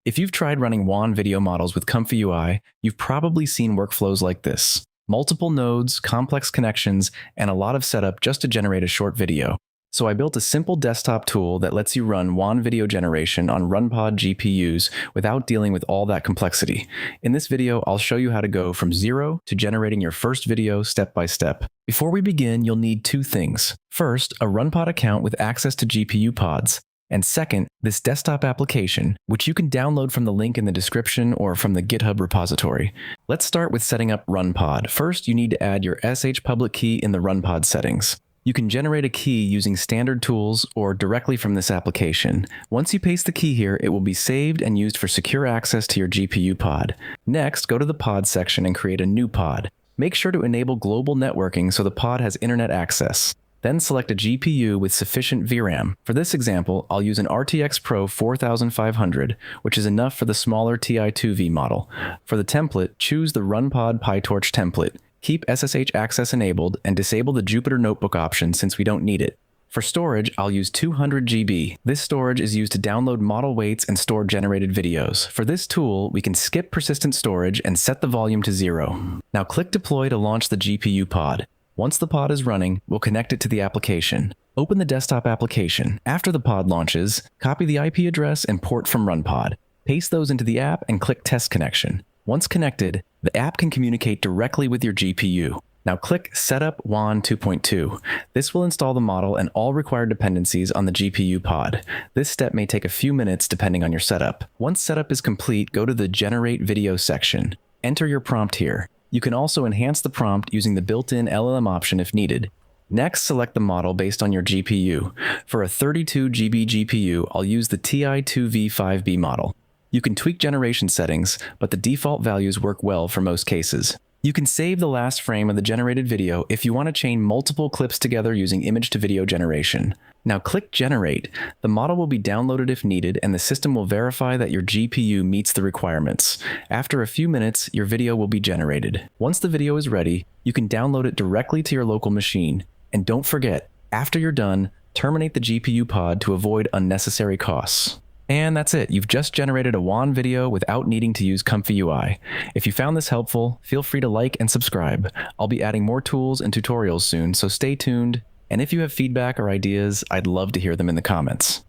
If you've tried running WAN video models with ComfyUI, you've probably seen workflows like this. Multiple nodes, complex connections, and a lot of setup just to generate a short video. So I built a simple desktop tool that lets you run WAN video generation on RunPod GPUs without dealing with all that complexity. In this video, I'll show you how to go from zero to generating your first video step by step. Before we begin, you'll need two things. First, a RunPod account with access to GPU pods. And second, this desktop application, which you can download from the link in the description or from the GitHub repository. Let's start with setting up RunPod. First, you need to add your SH public key in the RunPod settings. You can generate a key using standard tools or directly from this application. Once you paste the key here, it will be saved and used for secure access to your GPU pod. Next, go to the pod section and create a new pod. Make sure to enable global networking so the pod has internet access. Then select a GPU with sufficient VRAM. For this example, I'll use an RTX Pro 4500, which is enough for the smaller Ti2V model. For the template, choose the RunPod PyTorch template. Keep SSH access enabled and disable the Jupyter Notebook option since we don't need it. For storage, I'll use 200 GB. This storage is used to download model weights and store generated videos. For this tool, we can skip persistent storage and set the volume to 0. Now click Deploy to launch the GPU pod. Once the pod is running, we'll connect it to the application. Open the desktop application. After the pod launches, copy the IP address and port from RunPod. Paste those into the app and click Test Connection. Once connected, the app can communicate directly with your GPU. Now click Setup WAN 2.2. This will install the model and all required dependencies on the GPU pod. This step may take a few minutes depending on your setup. Once setup is complete, go to the Generate Video section. Enter your prompt here. You can also enhance the prompt using the built-in LLM option if needed. Next, select the model based on your GPU. For a 32 GB GPU, I'll use the Ti2V5B model. You can tweak generation settings, but the default values work well for most cases. You can save the last frame of the generated video if you want to chain multiple clips together using image-to-video generation. Now click Generate. The model will be downloaded if needed, and the system will verify that your GPU meets the requirements. After a few minutes, your video will be generated. Once the video is ready, you can download it directly to your local machine. And don't forget, after you're done, terminate the GPU pod to avoid unnecessary costs. And that's it. You've just generated a WAN video without needing to use ComfyUI. If you found this helpful, feel free to like and subscribe. I'll be adding more tools and tutorials soon, so stay tuned. And if you have feedback or ideas, I'd love to hear them in the comments.